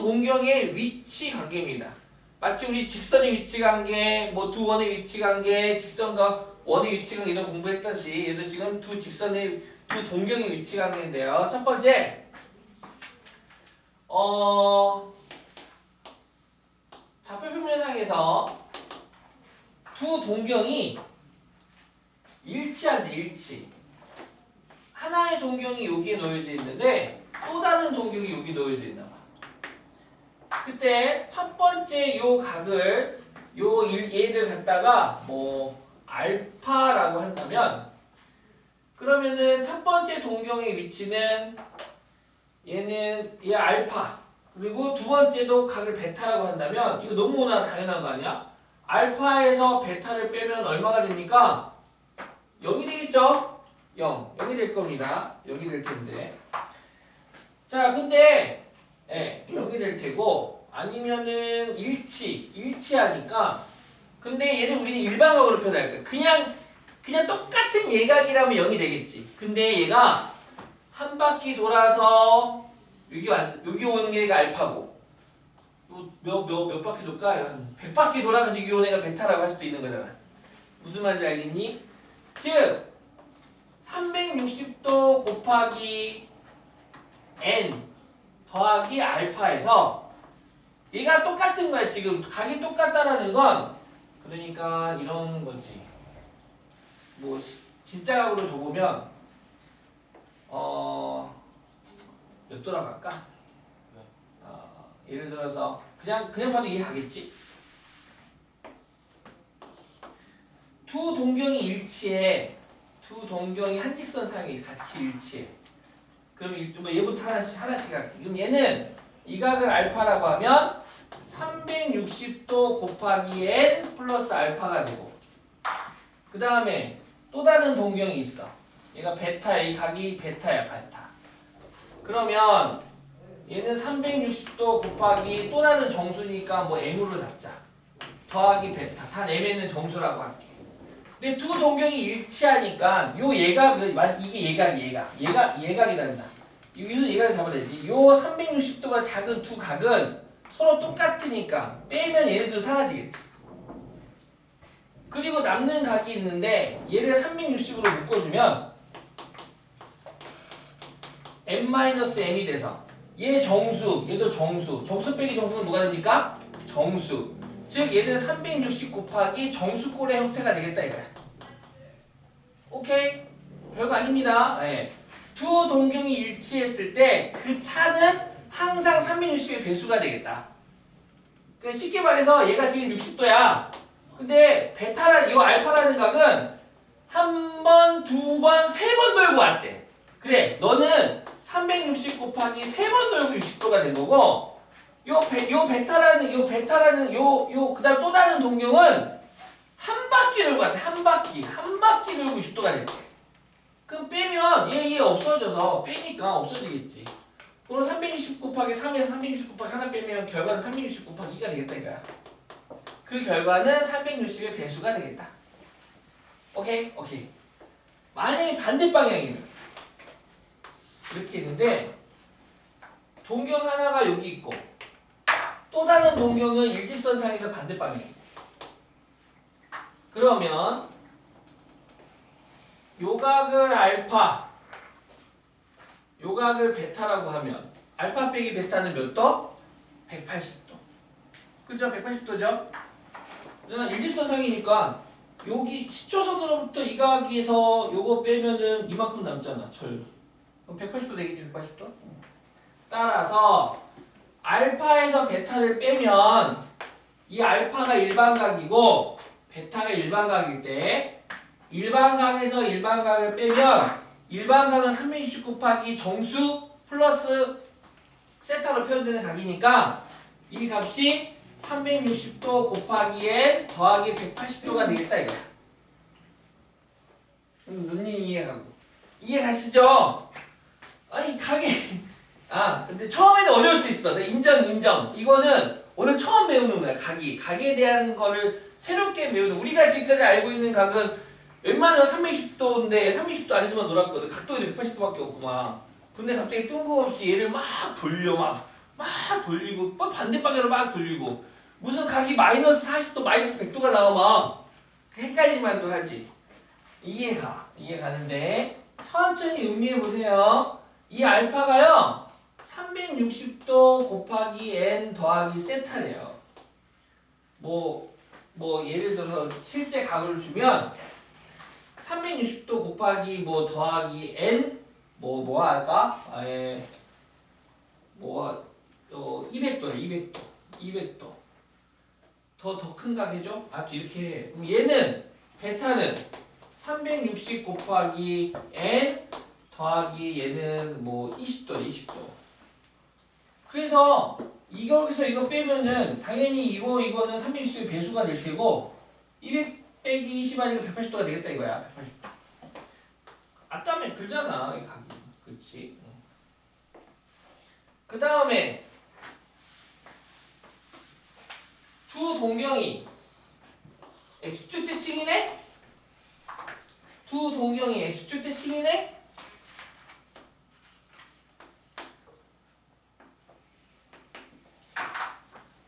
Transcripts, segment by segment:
동경의 위치 관계입니다. 마치 우리 직선의 위치 관계, 뭐 두 원의 위치 관계, 직선과 원의 위치 관계 이런 공부했듯이 얘도 지금 두 동경의 위치 관계인데요. 첫 번째, 좌표 평면상에서 두 동경이 일치한대, 일치. 하나의 동경이 여기에 놓여져 있는데 또 다른 동경이 여기 놓여져 있나 봐. 그때 첫 번째 요 각을 얘를 갖다가 뭐 알파라고 한다면, 그러면은 첫 번째 동경의 위치는 얘 알파, 그리고 두 번째도 각을 베타라고 한다면 이거 너무나 당연한 거 아니야? 알파에서 베타를 빼면 얼마가 됩니까? 0이 되겠죠? 0이 될 겁니다. 0이 될 텐데. 자, 근데 0이 될 테고, 아니면은 일치하니까. 근데 얘를 우리는 일반각으로 표현할 거야. 그냥 똑같은 예각이라면 0이 되겠지. 근데 얘가 한 바퀴 돌아서 여기 오는 게 알파고, 몇 바퀴 돌까? 한 100바퀴 돌아가지고 여기 오는 애가 베타라고 할 수도 있는 거잖아. 무슨 말인지 알겠니? 즉 360도 곱하기 n 더하기 알파에서 얘가 똑같은 거야. 지금 각이 똑같다라는 건 그러니까 이런 거지. 뭐 진짜 각으로 줘보면 몇 도라 갈까? 예를 들어서 그냥 봐도 이해하겠지? 두 동경이 일치해. 두 동경이 한 직선상에 같이 일치해. 그럼 얘부터 하나씩 할게. 그럼 얘는 이 각을 알파라고 하면 360도 곱하기 n 플러스 알파가 되고, 그 다음에 또 다른 동경이 있어. 얘가 베타야. 이 각이 베타야, 베타. 그러면 얘는 360도 곱하기 또 다른 정수니까 뭐 m으로 잡자. 더하기 베타. 단 m에는 정수라고 할게. 근데 두 동경이 일치하니까 요 이게 예각이란다. 여기서 예각을 잡아내지. 요 360도가 작은 두 각은 서로 똑같으니까 빼면 얘네들 사라지겠지. 그리고 남는 각이 있는데 얘를 360으로 묶어주면 n-m이 돼서 얘 정수, 얘도 정수. 정수 빼기 정수는 뭐가 됩니까? 정수. 즉 얘는 360 곱하기 정수꼴의 형태가 되겠다 이거야. 오케이? 별거 아닙니다. 네. 두 동경이 일치했을 때 그 차는 항상 360의 배수가 되겠다. 그러니까 쉽게 말해서 얘가 지금 60도야. 근데 요 알파라는 각은 한 번, 두 번, 세 번 돌고 왔대. 그래, 너는 360 곱하기 세 번 돌고 60도가 된 거고, 그다음 또 다른 동경은 한 바퀴 돌고 왔대. 한 바퀴 돌고 60도가 됐대. 그럼 빼면 얘 없어져서 빼니까 없어지겠지. 그럼 360 곱하기 3에서 360 곱하기 하나 빼면 결과는 360 곱하기 2가 되겠다 이거야. 그 결과는 360의 배수가 되겠다. 오케이? 만약에 반대 방향이면 이렇게 있는데 동경 하나가 여기 있고 또 다른 동경은 일직선상에서 반대 방향이야. 그러면 요 각을 알파, 요 각을 베타라고 하면 알파 빼기 베타는 몇 도? 180도. 그죠? 180도죠? 일직선상이니까 여기 10초선으로부터 이 각에서 요거 빼면은 이만큼 남잖아. 그럼 180도 되겠지? 180도? 따라서 알파에서 베타를 빼면 이 알파가 일반각이고 베타가 일반각일 때 일반각에서 일반각을 빼면 일반각은 360 곱하기 정수 플러스 세타로 표현되는 각이니까 이 값이 360도 곱하기 n 더하기 180도가 되겠다 이거야. 눈이 이해가시죠? 아니 근데 처음에는 어려울 수 있어. 인정. 이거는 오늘 처음 배우는 거야. 각에 대한 거를 새롭게 배우는. 우리가 지금까지 알고 있는 각은 웬만하면 360도인데 360도 안에서만 놀았거든. 각도가 180도밖에 없구만. 근데 갑자기 뜬금없이 얘를 막 돌려 막 돌리고 뭐 반대 방향으로 막 돌리고 무슨 각이 마이너스 40도 마이너스 100도가 나오면 헷갈릴만도 하지. 이해가는데 천천히 음미해 보세요. 이 알파가요 360도 곱하기 n 더하기 세타래요. 뭐 예를 들어서 실제 각을 주면 360도 곱하기 뭐 더하기 n 뭐 할까? 200도래 200도 더 큰 각 해줘? 또 이렇게 해. 그럼 얘는 베타는 360 곱하기 n 더하기 얘는 뭐 20도래 20도. 그래서 여기서 이거 빼면은 당연히 이거는 360도의 배수가 될 테고 200 빼기 20 하니까 180도가 되겠다 이거야. 180도. 앞다음에 글잖아 이 각이. 그렇지. 그 다음에 두 동경이 x축 대칭이네? 두 동경이 x축 대칭이네?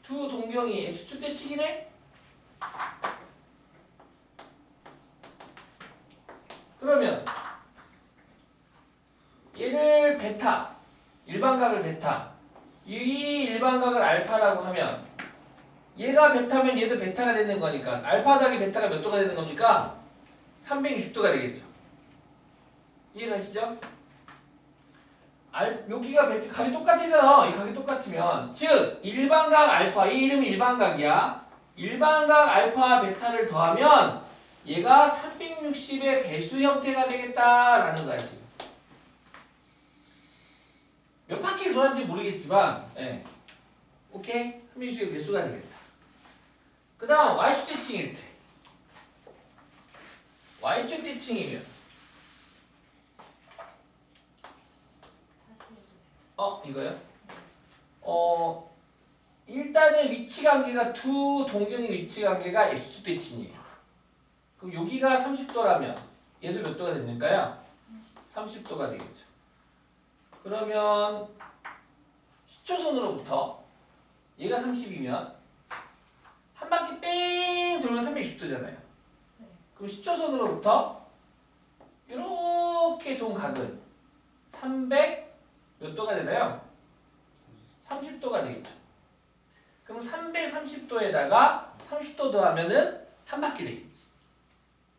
두 동경이 x축 대칭이네? 그러면 얘를 베타, 일반각을 베타, 이 일반각을 알파라고 하면 얘가 베타면 얘도 베타가 되는 거니까 알파 더하기 베타가 몇 도가 되는 겁니까? 360도가 되겠죠. 이해가시죠? 여기가 각이 똑같잖아. 이 각이 똑같으면 즉 일반각 알파, 이 이름이 일반각이야. 일반각 알파 베타를 더하면 얘가 360의 배수 형태가 되겠다라는 거야 지금. 몇 바퀴를 돌았는지 모르겠지만 오케이? 360의 배수가 되겠다. 그 다음 y축 대칭일 때 y축 대칭이면 이거요? 일단은 위치관계가 두 동경의 위치관계가 x축 대칭이에요. 그럼 여기가 30도라면 얘도 몇 도가 됩니까요? 30도가 되겠죠. 그러면 시초선으로부터 얘가 30이면 한 바퀴 뺑 돌면 360도잖아요. 그럼 시초선으로부터 이렇게 돈 각은 300 몇 도가 되나요? 30도가 되겠죠. 그럼 330도에다가 30도 더하면은 한 바퀴 되겠지.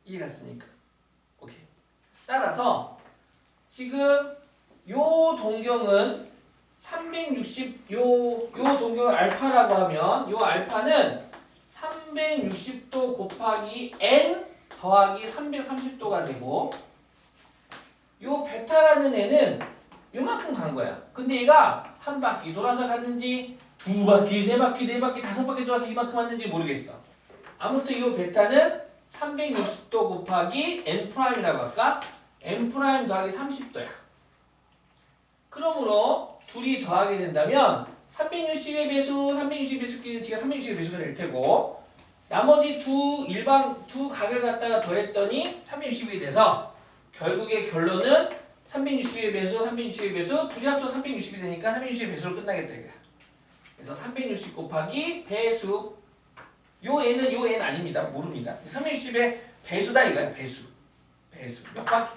이해갔습니까? 오케이. 따라서 지금 요 동경은 360 요 동경을 알파라고 하면 요 알파는 360도 곱하기 n 더하기 330도가 되고 요 베타라는 애는 요만큼 간 거야. 근데 얘가 한 바퀴 돌아서 갔는지 두 바퀴, 세 바퀴, 네 바퀴, 다섯 바퀴 돌아서 이만큼 왔는지 모르겠어. 아무튼 요 베타는 360도 곱하기 n'이라고 할까? n' 더하기 30도야. 그러므로 둘이 더하게 된다면 360의 배수, 360의 배수끼리 지가 360의 배수가 될 테고 나머지 두 각을 갖다가 더했더니 360이 돼서 결국의 결론은 360의 배수, 360의 배수 둘이 합쳐 360이 되니까 360의 배수로 끝나겠다 이거야. 그래서 360 곱하기 배수 요 n은 요 n 아닙니다. 모릅니다. 360의 배수다 이거야. 배수 몇 바퀴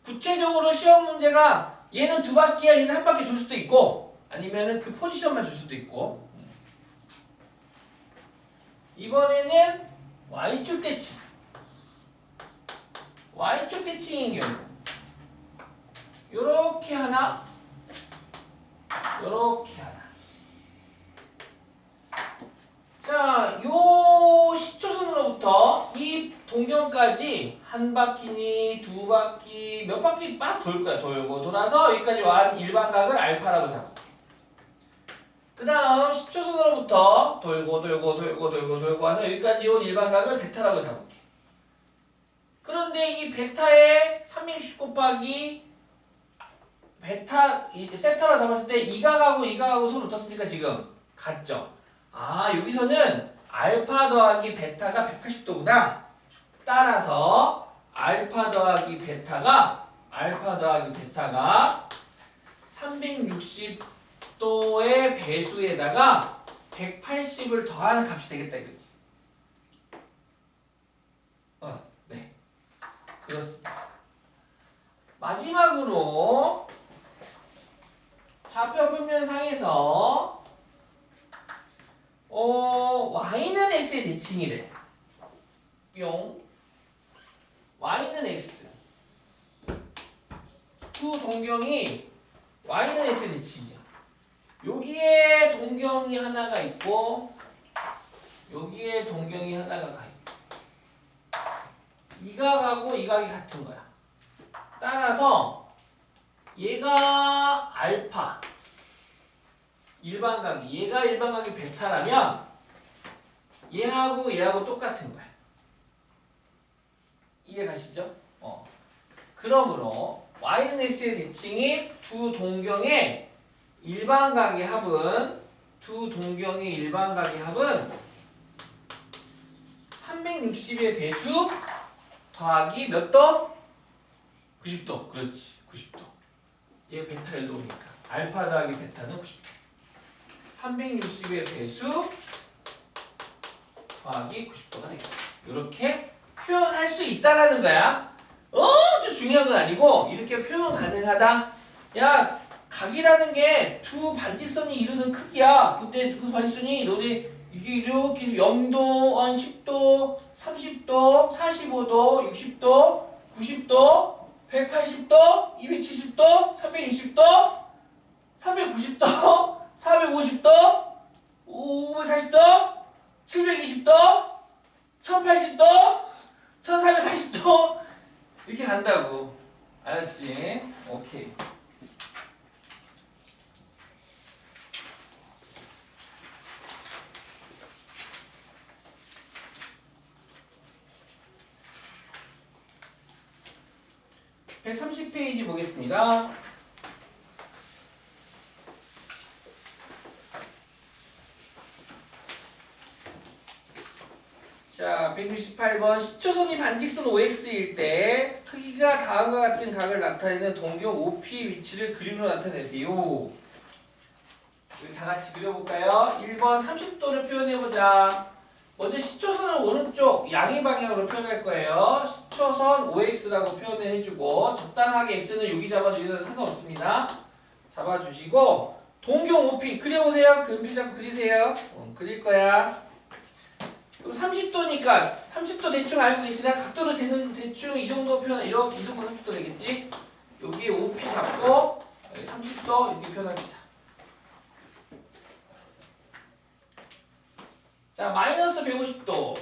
구체적으로 시험 문제가 얘는 두 바퀴야 얘는 한 바퀴 줄 수도 있고 아니면은 그 포지션만 줄 수도 있고 이번에는 y축 대칭 y축 대칭인 경우 요렇게 하나 요렇게 하나 자, 요 시초선으로부터 이 동경까지 한 바퀴니 두 바퀴 몇 바퀴 막 돌 거야. 돌고 돌아서 여기까지 완 일반각을 알파라고 잡고 그 다음 시초선으로부터 돌고 와서 여기까지 온 일반각을 베타라고 잡을게. 그런데 이 베타의 360 곱하기 베타 세타로 잡았을 때 이 각하고 이 각하고 서로 어떻습니까? 지금 같죠? 여기서는 알파 더하기 베타가 180도구나. 따라서 알파 더하기 베타가 360 180도의 배수에다가 180을 더하는 값이 되겠다 이거지. 네. 그렇습니다. 마지막으로 좌표 평면상에서 y는 x의 대칭이래. 뿅. y는 x. 두 동경이 y는 x의 대칭이야. 여기에 동경이 하나가 있고 여기에 동경이 하나가 가 있고 이 각하고 이 각이 같은 거야. 따라서 얘가 알파 일반각이 얘가 일반각이 베타라면 얘하고 얘하고 똑같은 거야. 이해 가시죠? 그러므로 y는 x의 대칭이 두 동경의 일반각의 합은 360의 배수 더하기 몇 도? 90도. 그렇지. 90도. 얘 베타 일로 오니까 알파 더하기 베타는 90도. 360의 배수 더하기 90도가 되겠다. 이렇게 표현할 수 있다라는 거야. 엄청 중요한 건 아니고 이렇게 표현 가능하다. 야, 각이라는 게 두 반직선이 이루는 크기야. 근데 그 반직선이 너네 이게 이렇게 0도, 10도, 30도, 45도, 60도, 90도, 180도, 270도, 360도, 390도, 450도, 540도, 720도, 1080도, 1440도 이렇게 간다고. 알았지? 오케이. (130페이지) 보겠습니다. 자, 168번 시초선이 반직선 OX일 때 크기가 다음과 같은 각을 나타내는 동경 OP의 위치를 그림으로 나타내세요. 우리 다 같이 그려볼까요? 1번 30도를 표현해보자. 먼저 시초선을 오른쪽 양의 방향으로 표현할 거예요. 시초선 OX라고 표현을 해주고 적당하게 X는 여기 잡아주셔도 상관없습니다. 잡아주시고 동경 OP 그려보세요. 그림표 잡고 그리세요. 그릴 거야. 그럼 30도니까 30도 대충 알고 계시나? 각도로 재는 대충 이 정도 표현 이렇게 이 정도 30도 되겠지? 여기에 OP 잡고 30도 이렇게 표현합니다. 자, 마이너스 150도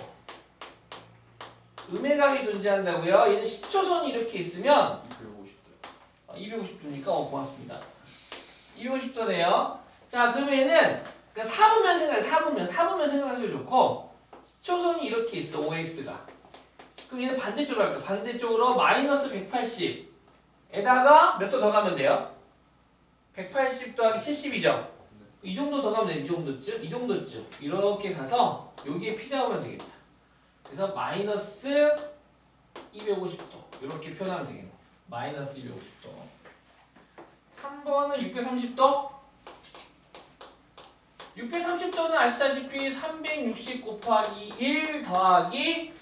음해각이 존재한다고요? 얘는 시초선이 이렇게 있으면 250도니까 고맙습니다. 250도네요. 자, 그러면 얘는 사분면 생각해. 사분면 생각하셔도 좋고 시초선이 이렇게 있어. OX가. 그럼 얘는 반대쪽으로 할까? 반대쪽으로 마이너스 180에다가 몇 도 더 가면 돼요? 180 더하기 70이죠? 이 정도 더 가면 돼. 이 정도쯤? 이 정도쯤. 이렇게 가서 여기에 피 잡으면 되겠다. 그래서 마이너스 250도. 이렇게 표현하면 되겠네. 마이너스 250도. 3번은 630도? 630도는 아시다시피 360 곱하기 1 더하기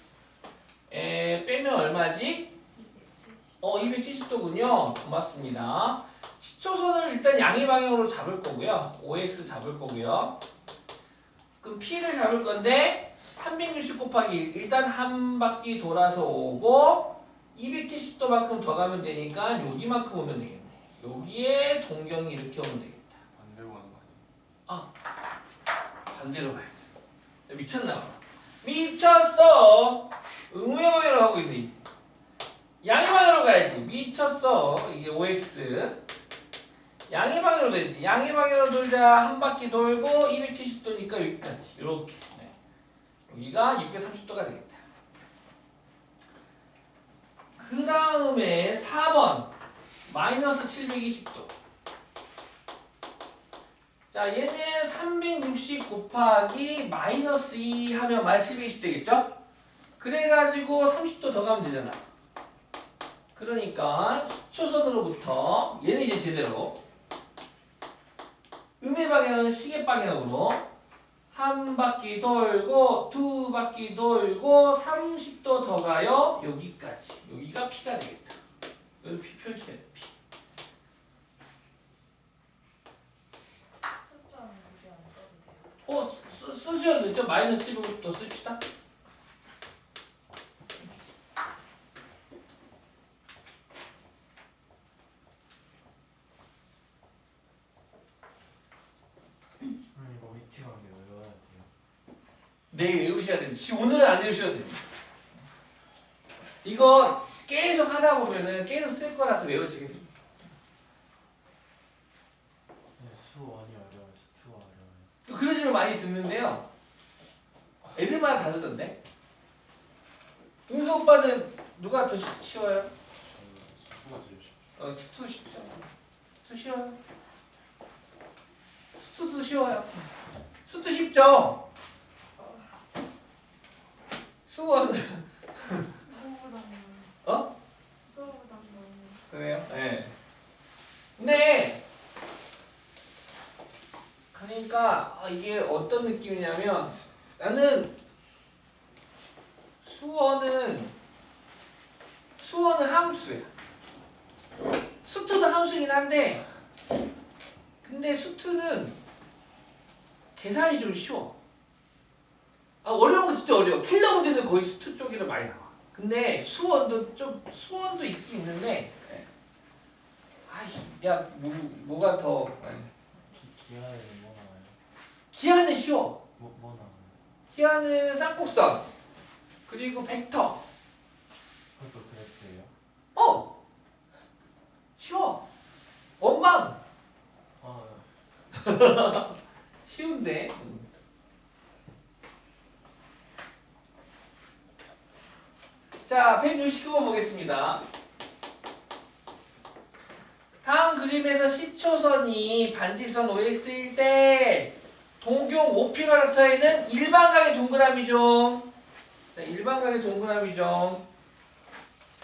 빼면 얼마지? 270도군요. 고맙습니다. 시초선을 일단 양의 방향으로 잡을 거고요. OX 잡을 거고요. 그럼 P를 잡을 건데 360 곱하기 1 일단 한 바퀴 돌아서 오고 270도만큼 더 가면 되니까 여기만큼 오면 되겠네. 여기에 동경이 이렇게 오면 되겠다. 반대로 가는 거 아니야? 반대로 가야 돼. 미쳤나? 미쳤어. 음의 방향으로 하고 있네. 양의 방향으로 가야지. 미쳤어. 이게 OX. 양의 방향으로 되지. 양의 방향으로 돌자. 한 바퀴 돌고 270도니까 여기까지. 이렇게. 네. 여기가 630도가 되겠다. 그 다음에 4번. 마이너스 720도. 자, 얘는 360 곱하기 마이너스 2 하면 마이너스 720 되겠죠? 그래가지고 30도 더 가면 되잖아. 그러니까 시초선으로부터 얘는 이제 제대로 음의 방향은 시계 방향으로 한 바퀴 돌고 두 바퀴 돌고 30도 더 가요. 여기까지. 여기가 P가 되겠다. 여기 P 표시해야 돼. P. 숫자는 이제 안 써도 돼요. 쓰셔도 되죠? 마이너스 750도 씁시다. 이거 위태하게 외워야 돼요. 내일 외우셔야 됩니다. 오늘은 안 외우셔도 됩니다. 이거 계속 하다 보면은 계속 쓸 거라서 외우시게 됩니다. 네, 수1이 어려워요. 수2 어려워요. 그런 질문 많이 듣는데요. 애들마다 다르던데. 은수 오빠는 누가 더 쉬워요? 저는 수가 제일 쉽죠. 스투 쉽죠. 스투 쉬워요. 스투도 쉬워요. 스투 쉽죠. 수원 이거보다는 어? 이거보다는 너무 그래요? 네. 근데 그러니까 이게 어떤 느낌이냐면 나는 수원은 함수야. 수투도 함수긴 한데 근데 수투는 계산이 좀 쉬워. 어려운 건 진짜 어려워. 킬러 문제는 거의 수투 쪽이라 많이 나와. 근데 수원도 있긴 있는데 아이씨 야 뭐가 더 기하에는 뭐 나와요? 기하는 쉬워. 뭐 나와요? 기하는 쌍곡선 그리고 벡터 그것도 그랬대요. 쉬워. 원망 아, 쉬운데. 자, 169번 보겠습니다. 다음 그림에서 시초선이 반지선 OX일 때 동경 OP가닥터에는 일반각의 동그라미죠. 자, 일반각의 동그라미죠.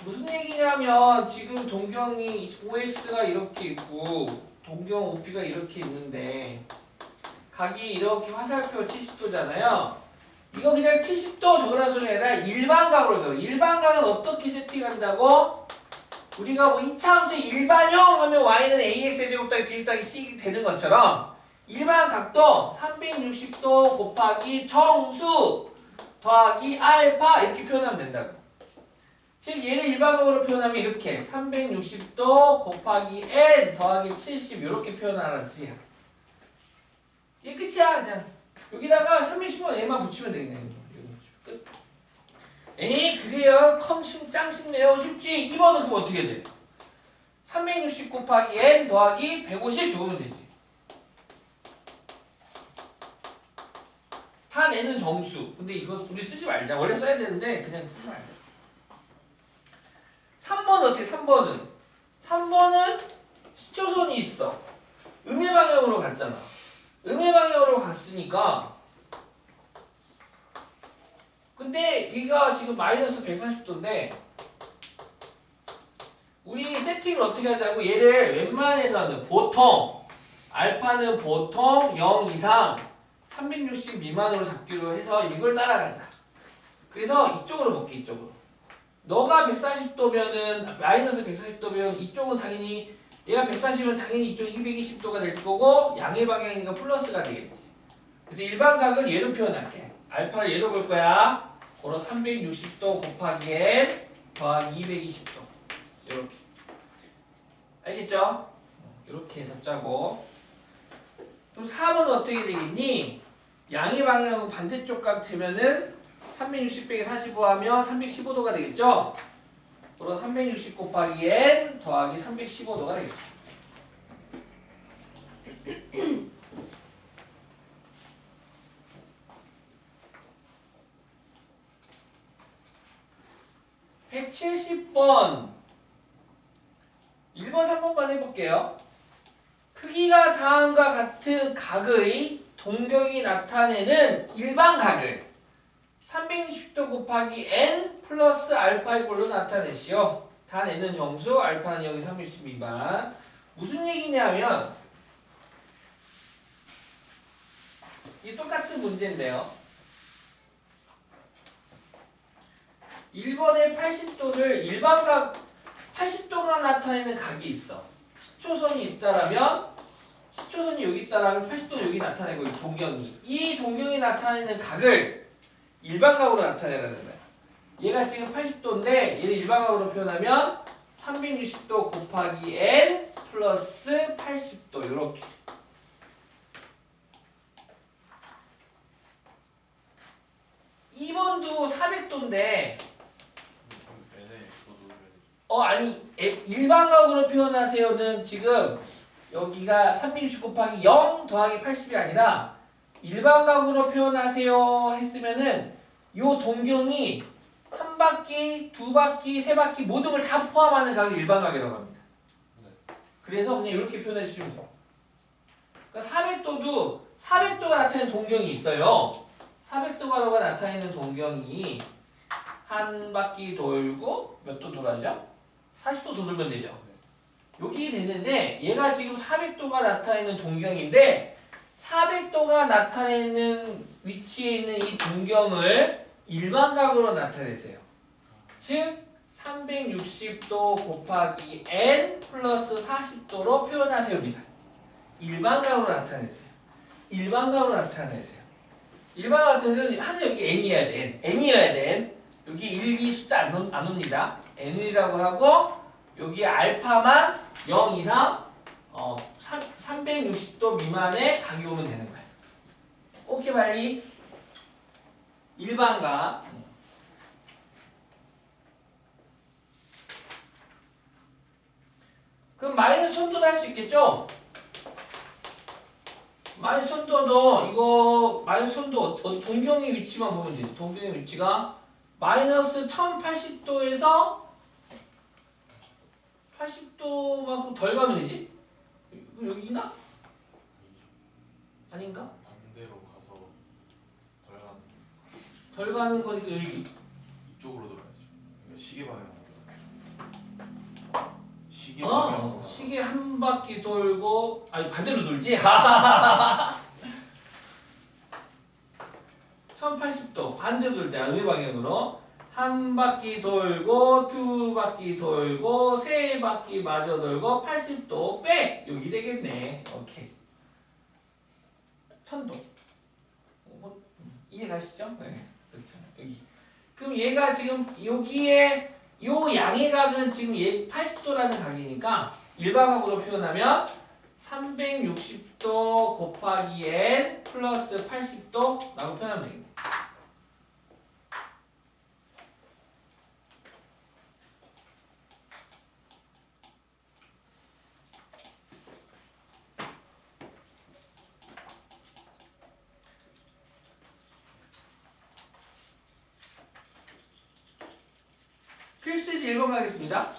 무슨 얘기냐면 지금 동경이 OX가 이렇게 있고 동경 OP가 이렇게 있는데 각이 이렇게 화살표 70도잖아요. 이거 그냥 70도 적으라는 소리 아니라 일반각으로 적어. 일반각은 어떻게 세팅한다고? 우리가 뭐 2차 함수의 일반형 하면 y는 ax의 제곱 더하기 bx 더하기 c 되는 것처럼 일반각도 360도 곱하기 정수 더하기 알파 이렇게 표현하면 된다고. 즉 얘를 일반각으로 표현하면 이렇게 360도 곱하기 n 더하기 70 이렇게 표현하라는 뜻이야. 이게 끝이야 그냥. 여기다가 315 얘만 붙이면 되겠네. 끝. 에이 그래요. 짱 쉽네요. 쉽지. 2번은 그럼 어떻게 돼? 360 곱하기 n 더하기 150 적으면 되지. 탄 n은 정수. 근데 이거 우리 쓰지 말자. 원래 써야 되는데 그냥 쓰지 말자. 3번은 어떻게? 3번은 시초선이 있어. 음의 방향으로 갔잖아. 음의 방향으로 갔으니까 근데 얘가 지금 마이너스 140도인데 우리 세팅을 어떻게 하자고 얘를 웬만해서는 보통 알파는 보통 0 이상 360 미만으로 잡기로 해서 이걸 따라가자. 그래서 이쪽으로 볼게. 이쪽으로. 너가 140도면은 마이너스 140도면 이쪽은 당연히 얘가 140이면 당연히 이쪽 220도가 될 거고 양의 방향이니까 플러스가 되겠지. 그래서 일반각을 얘로 표현할게. 알파를 얘로 볼 거야. 그럼 360도 곱하기 n 더하기 220도. 이렇게. 알겠죠? 이렇게 해서 짜고. 그럼 4번은 어떻게 되겠니? 양의 방향은 반대쪽 같으면은 360 빼기 45 하면 315도가 되겠죠? 그럼 360 곱하기 n 더하기 315도가 되겠죠. (170번) 1번 3번만 해볼게요. 크기가 다음과 같은 각의 동경이 나타내는 일반각을 360도 곱하기 n 플러스 알파의 꼴로 나타내시오. 단 n은 정수, 알파는 0이 360 미만. 무슨 얘기냐면 이 똑같은 문제인데요. 1번의 80도를 일반각 80도가 나타내는 각이 있어. 시초선이 있다라면 시초선이 여기 있다라면 80도는 여기 나타내고 이 동경이. 이 동경이 나타내는 각을 일반각으로 나타내라는 거야. 얘가 지금 80도인데 얘를 일반각으로 표현하면 360도 곱하기 n 플러스 80도 이렇게. 2번도 400도인데 아니 일반각으로 표현하세요는 지금 여기가 360 곱하기 0 더하기 80이 아니라 일반각으로 표현하세요 했으면은 요 동경이 한 바퀴, 두 바퀴, 세 바퀴 모든 걸 다 포함하는 각을 일반각이라고 합니다. 그래서 그냥 이렇게 표현해 주시면 돼요. 그러니까 400도도 400도가 나타내는 동경이 있어요. 400도가 나타내는 동경이 한 바퀴 돌고 몇 도 돌아죠? 40도 돌면 되죠. 여기 되는데 얘가 지금 400도가 나타내는 동경인데 400도가 나타내는 위치에 있는 이 동경을 일반각으로 나타내세요. 즉 360도 곱하기 n 플러스 40도로 표현하세요입니다. 일반각으로 나타내세요. 일반각으로 나타내세요. 일반각으로 나타내면 항상 여기 n이어야 돼. n이어야 돼. 여기 1, 2 숫자 안 옵니다. n이라고 하고 여기 알파만 0 이상 360도 미만의 각이 오면 되는 거야. 오케이 빨리. 일반각. 그럼 마이너스 천도도 할 수 있겠죠? 마이너스 천도도 이거 마이너스 천도 동경의 위치만 보면 되죠. 동경의 위치가 마이너스 1080도에서 80도만큼 덜 가면 되지? 그럼 여기 있나? 아닌가? 반대로 가서 덜 가는 거니까 여기 이쪽으로 돌아야죠. 그러니까 시계 방향으로. 시계 방향으로. 시계 한 바퀴 돌고 아니 반대로 돌지? 1080도 반대로 돌자. 의 방향으로 한 바퀴 돌고 두 바퀴 돌고 세 바퀴 마저 돌고 80도 빼! 여기 되겠네. 오케이. 1000도. 이해 가시죠? 네. 그렇죠. 여기. 그럼 얘가 지금 여기에 요 양의 각은 지금 얘 80도라는 각이니까 일반각으로 표현하면 360도 곱하기 n 플러스 80도 라고 표현하면 되겠네. 필수지 1번 가겠습니다.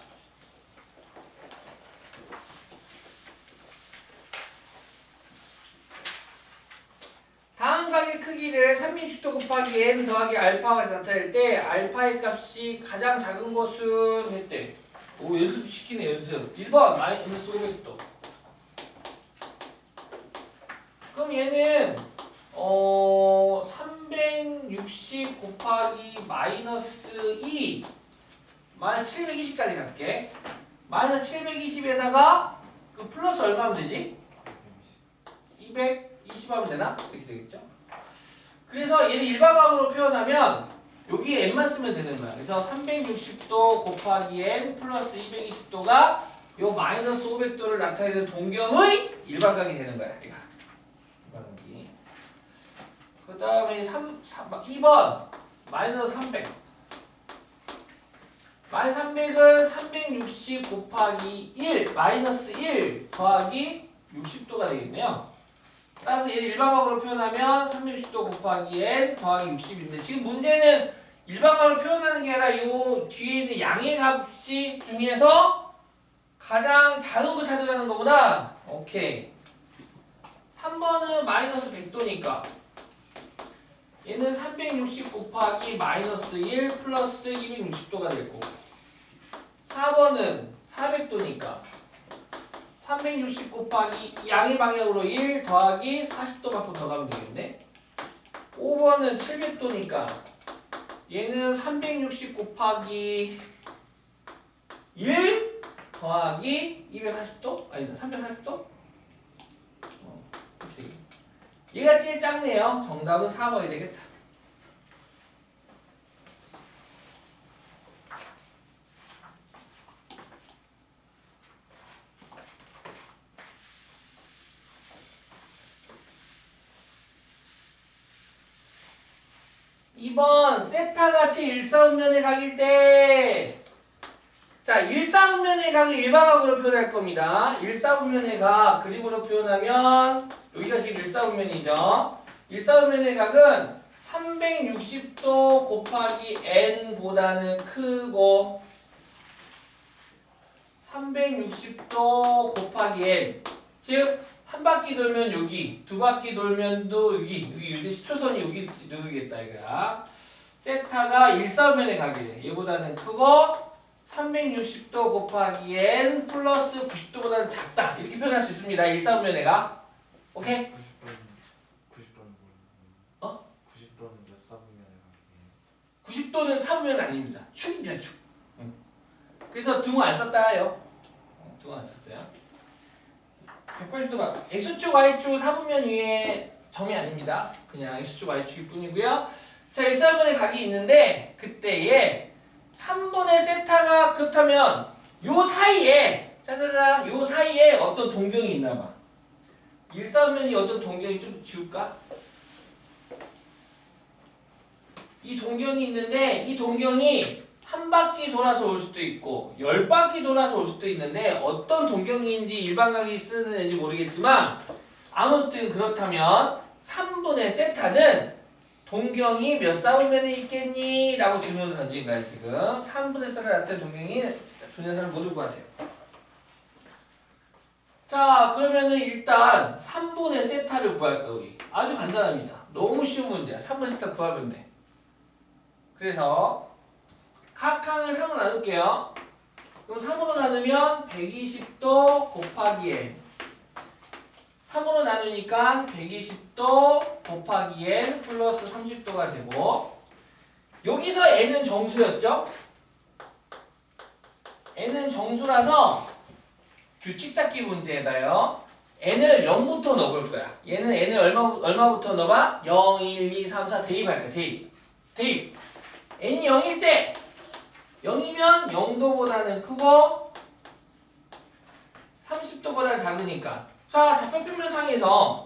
다음 각의 크기를 360도 곱하기 n 더하기 알파가 나타낼 때 알파의 값이 가장 작은 것은 했대. 오 연습시키네 연습. 1번 마이너스 500도. 그럼 얘는 360 곱하기 마이너스 2 마이너스 720까지 갈게. 마이너스 720에다가 그 플러스 얼마 하면 되지? 220 하면 되나? 이렇게 되겠죠? 그래서 얘를 일반각으로 표현하면 여기에 n만 쓰면 되는 거야. 그래서 360도 곱하기 n 플러스 220도가 요 마이너스 500도를 나타내는 동경의 일반각이 되는 거야. 얘가. 일반각이. 그 다음에 2번 마이너스 300. 마이너스 300은 360 곱하기 1 마이너스 1 더하기 60도가 되겠네요. 따라서 얘를 일반각으로 표현하면 360도 곱하기 n 더하기 60인데 지금 문제는 일반각으로 표현하는 게 아니라 요 뒤에 있는 양의 값이 중에서 가장 작은 거 찾으라는 거구나. 오케이. 3번은 마이너스 100도니까 얘는 360 곱하기 마이너스 1 플러스 260도가 되고 4번은 400도니까 360 곱하기 양의 방향으로 1 더하기 40도만큼 더 가면 되겠네. Q1은 700도니까 얘는 360 곱하기 1 더하기 240도? 아니다 340도? 얘가 제일 작네요. 정답은 4번이 되겠다. 이번 세타같이 일사분면의 각일 때, 자, 일사분면의 각을 일반각으로 표현할 겁니다. 일사분면의 각 그림으로 표현하면 여기가 지금 일사분면이죠. 일사분면의 각은 360도 곱하기 n보다는 크고 360도 곱하기 n, 즉 한 바퀴 돌면 여기, 두 바퀴 돌면도 여기 이제 10초선이 여기 누르겠다 이거야. 세타가 일사분면의 각이래. 얘보다는 크고 360도 곱하기 n 플러스 90도보다는 작다. 이렇게 표현할 수 있습니다. 일사분면의 각. 오케이? 90도는 뭐예요? 어? 90도는 몇 사분면의 각이에요? 90도는 사분면 아닙니다. 축입니다, 축. 그래서 등호 안 썼다요. 등호 안 썼어요. 180도가 x축, y축 사분면 위에 점이 아닙니다. 그냥 x축, y축일 뿐이고요. 자, 일사분면의 각이 있는데 그때에 3분의 세타가 그렇다면 요 사이에 짜자자 요 사이에 어떤 동경이 있나봐. 일사분면이 어떤 동경이 좀 지울까? 이 동경이 있는데 이 동경이 한 바퀴 돌아서 올 수도 있고 10바퀴 돌아서 올 수도 있는데 어떤 동경인지 일반각이 쓰는 애인지 모르겠지만 아무튼 그렇다면 3분의 세타는 동경이 몇 사분면에 있겠니? 라고 질문을 던진 거야 지금. 3분의 세타 나타낸 동경이 존재하는 모두 구하세요. 자, 그러면은 일단 3분의 세타를 구할 거야 우리. 아주 간단합니다. 너무 쉬운 문제야. 3분의 세타 구하면 돼. 그래서 각 항을 3으로 나눌게요. 그럼 3으로 나누면 120도 곱하기 n. 3으로 나누니까 120도 곱하기 n 플러스 30도가 되고, 여기서 n은 정수였죠? n은 정수라서 규칙 찾기 문제에다요. n을 0부터 넣어볼 거야. 얘는 n을 얼마부터 넣어봐? 0, 1, 2, 3, 4 대입할 거야. 대입. n이 0일 때 0이면 0도보다는 크고 30도보다 작으니까, 자, 좌표평면상에서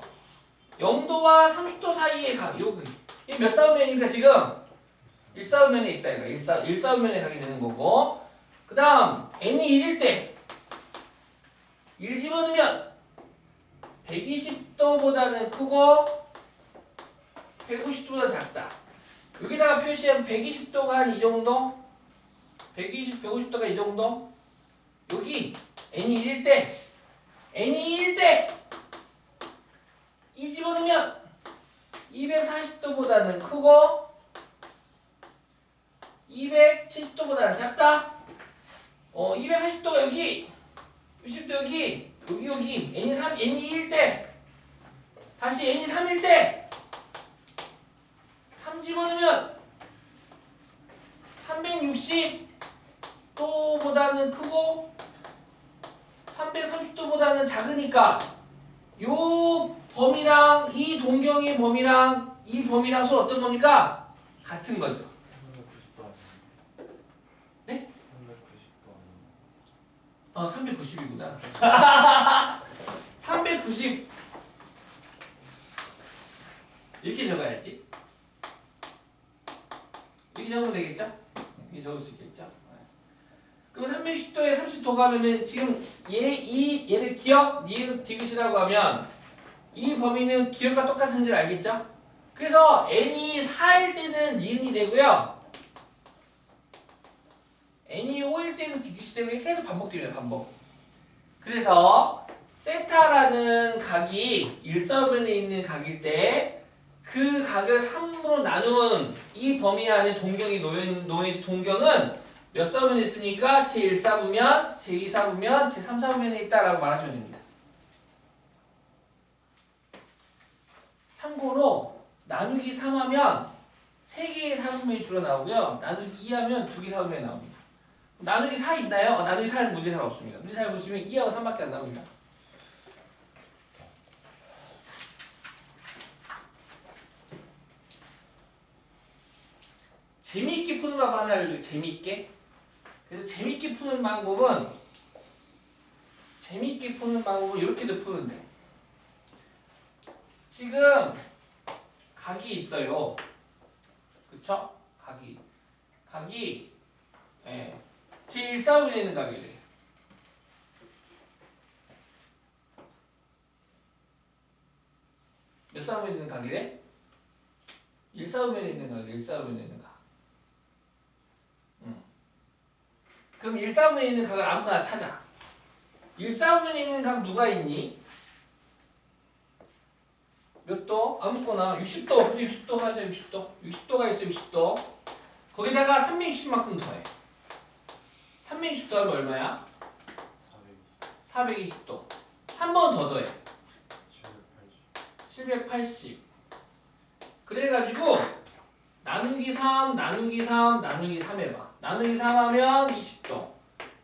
0도와 30도 사이의 각, 이게 몇 사분면입니까 지금? 1사분면에 있다 이거. 1사분면에 가게 되는 거고, 그 다음 n이 1일 때 1 집어넣으면 120도보다는 크고 150도보다 작다. 여기다가 표시하면 120도가 한 이 정도? 150도가 이 정도? 여기 n이 1일 때 이 집어넣으면 240도보다는 크고 270도보다는 작다. 240도가 여기, 60도 여기 n이 2일 때, 다시 n이 3일 때 3 집어넣으면 360도보다는 크고 330도보다는 작으니까 요 범위랑 이 동경의 범위랑 이 범위랑 서로 어떤 겁니까? 같은 거죠. 390도 아니에요? 네? 390도 아니에요? 390이구나. 390 이렇게 적어야지. 이렇게 적으면 되겠죠? 이렇게 적을 수 있겠죠? 그럼 360도에 30도 가면은 지금 얘를 기억, 니은, 디귿이라고 하면 이 범위는 기억과 똑같은 줄 알겠죠? 그래서 n이 4일 때는 니은이 되고요. n이 5일 때는 디귿이 되고 계속 반복됩니다. 반복. 그래서 세타라는 각이 일사분면에 있는 각일 때 그 각을 3으로 나눈 이 범위 안에 동경이 놓인 동경은 몇 사분면에 있습니까? 제1사분면, 제2사분면, 제3사분면에 있다라고 말하시면 됩니다. 참고로 나누기 3하면 3개의 사분면이 주로 나오고요. 나누기 2하면 2개 사분면이 나옵니다. 나누기 4 있나요? 나누기 4는 문제잘 없습니다. 문제 잘 보시면 2하고 3밖에 안 나옵니다. 재미있게 푸는 방법 하나 알려줄게요. 재미있게. 그래서 재미있게 푸는 방법은 이렇게도 푸는데 지금 각이 있어요. 그쵸? 각이 예. 제1사분면에 있는 각이래요. 몇 사분면에 있는 각이래? 1사분면에 있는 각이래. 1사분면에 있는 각. 그럼 1사분면에 있는 각을 아무거나 찾아. 1사분면에 있는 각 누가 있니? 몇 도? 아무거나 60도. 근데 60도 하자. 60도. 60도가 있어. 60도. 거기다가 360만큼 더해. 360도 하면 얼마야? 420도. 한 번 더 더해. 780. 그래가지고 나누기 3, 나누기 3, 나누기 3 해봐. 나누기 3 하면 20도.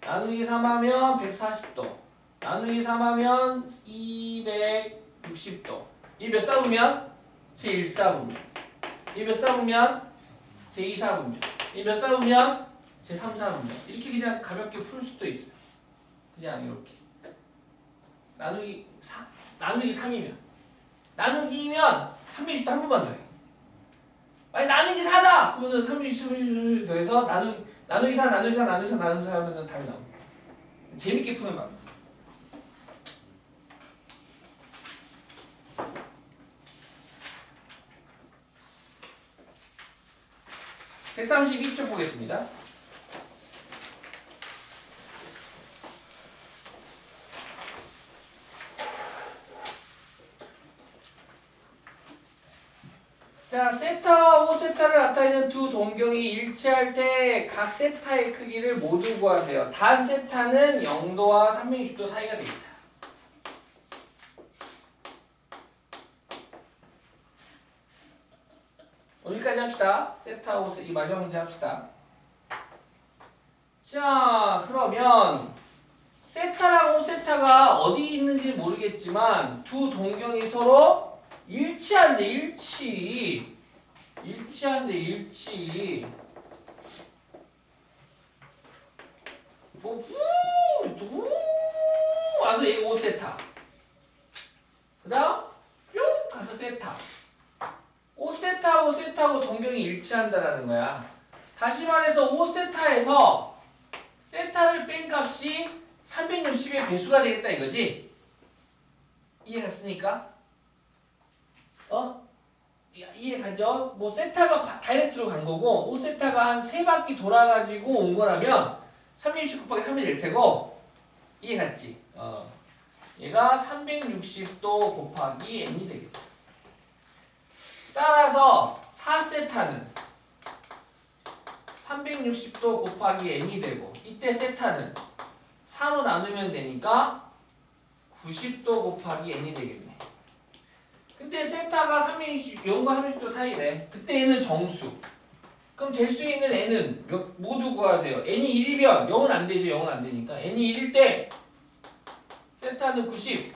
나누기 3 하면 140도. 나누기 3 하면 260도. 이 몇 사분면? 제1사분면. 이 몇 사분면? 제2사분면. 이 몇 사분면? 제3사분면. 이렇게 그냥 가볍게 풀 수도 있어요. 그냥 이렇게. 나누기 3이면. 나누기 2면 360도 한 번만 더 해. 만약 나누기 4다! 그러면 360을 더해서 나누기 4 하면 답이 나옵니다. 재밌게 푸는 방법. (132쪽) 보겠습니다. 자, 세타와 5세타를 나타내는 두 동경이 일치할 때 각 세타의 크기를 모두 구하세요. 단 세타는 0도와 360도 사이가 됩니다. 여기까지 합시다. 세타, 5세타, 이 마지막 문제 합시다. 자, 그러면 세타랑 5세타가 어디 있는지 모르겠지만 두 동경이 서로 일치한대. 뭐 와서 얘 5세타. 그 다음 뿅 가서 세타. 5세타하고 세타하고 동경이 일치한다라는 거야. 다시 말해서 5세타에서 세타를 뺀 값이 360의 배수가 되겠다 이거지? 이해갔습니까? 이해가죠? 뭐 세타가 다이렉트로 간 거고 5세타가 한 3바퀴 돌아가지고 온 거라면 360 곱하기 3이 될 테고 이해갔지? 얘가 360도 곱하기 n이 되겠다. 따라서 4세타는 360도 곱하기 n이 되고 이때 세타는 4로 나누면 되니까 90도 곱하기 n이 되겠네. 근데 세타가 360, 0과 30도 사이래. 그때 n은 정수. 그럼 될 수 있는 n은 모두 구하세요. n이 1이면 0은 안 되죠. 0은 안 되니까. n이 1일 때 세타는 90.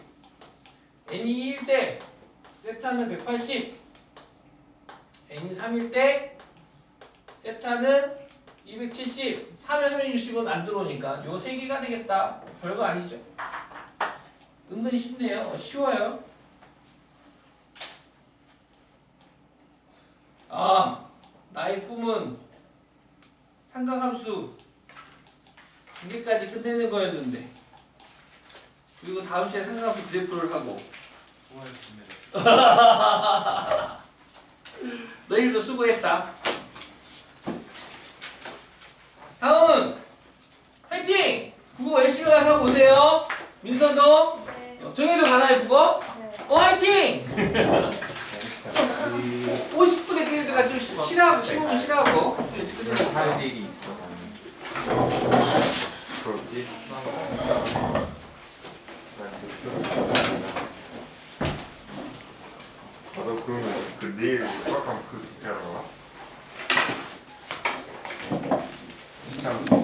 n이 2일 때 세타는 180. n이 3일 때 세타는 270. 3에 360은 안 들어오니까 요 세 개가 되겠다. 별거 아니죠. 은근히 쉽네요. 쉬워요. 나의 꿈은 삼각함수 2개까지 끝내는 거였는데 그리고 다음 시간에 삼각함수 그래프를 하고 수고하셨습니다. 너희들도 수고했다. 다음 화이팅! 국어 열심히 가서 보세요. 민서도 네. 정혜도 가나요 국어? 네. 화이팅! 50분에 끼니까 좀 쉬라고 15분 쉬라고 할 일이 있어. 그렇지. 나도 그러면 그 내일 수학하면 그 숙제하러 가? 2차